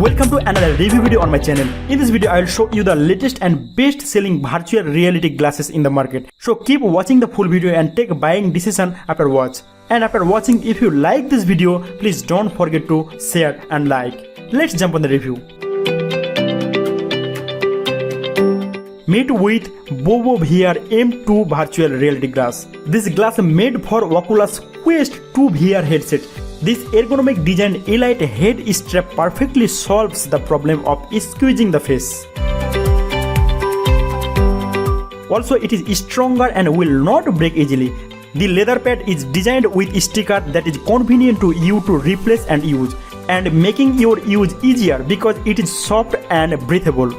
Welcome to another review video on my channel. In this video I will show you the latest and best selling virtual reality glasses in the market. So keep watching the full video and take a buying decision after watch. And after watching, if you like this video, please don't forget to share and like. Let's jump on the review. Meet with BOBOVR M2 virtual reality glass. This glass made for Oculus Quest 2 VR headset. This ergonomic design elite head strap perfectly solves the problem of squeezing the face. Also, it is stronger and will not break easily. The leather pad is designed with sticker that is convenient to you to replace and use, and making your use easier because it is soft and breathable.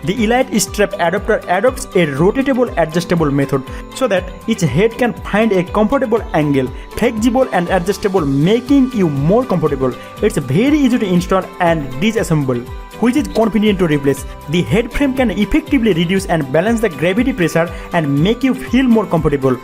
The Elite strap adapter adopts a rotatable adjustable method so that each head can find a comfortable angle, flexible and adjustable, making you more comfortable. It's very easy to install and disassemble, which is convenient to replace. The head frame can effectively reduce and balance the gravity pressure and make you feel more comfortable.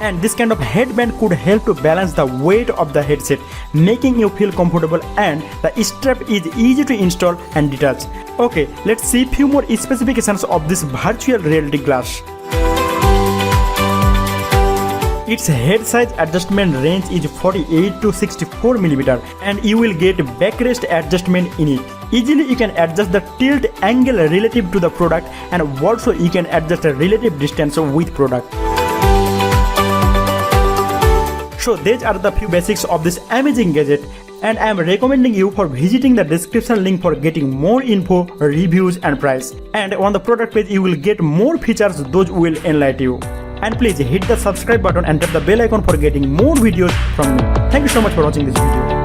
And this kind of headband could help to balance the weight of the headset, making you feel comfortable, and the strap is easy to install and detach. Okay, let's see few more specifications of this virtual reality glass. Its head size adjustment range is 48 to 64 mm, and you will get backrest adjustment in it. Easily you can adjust the tilt angle relative to the product, and also you can adjust the relative distance with product. So these are the few basics of this amazing gadget, and I am recommending you for visiting the description link for getting more info, reviews and price. And on the product page you will get more features, those will enlighten you. And please hit the subscribe button and tap the bell icon for getting more videos from me. Thank you so much for watching this video.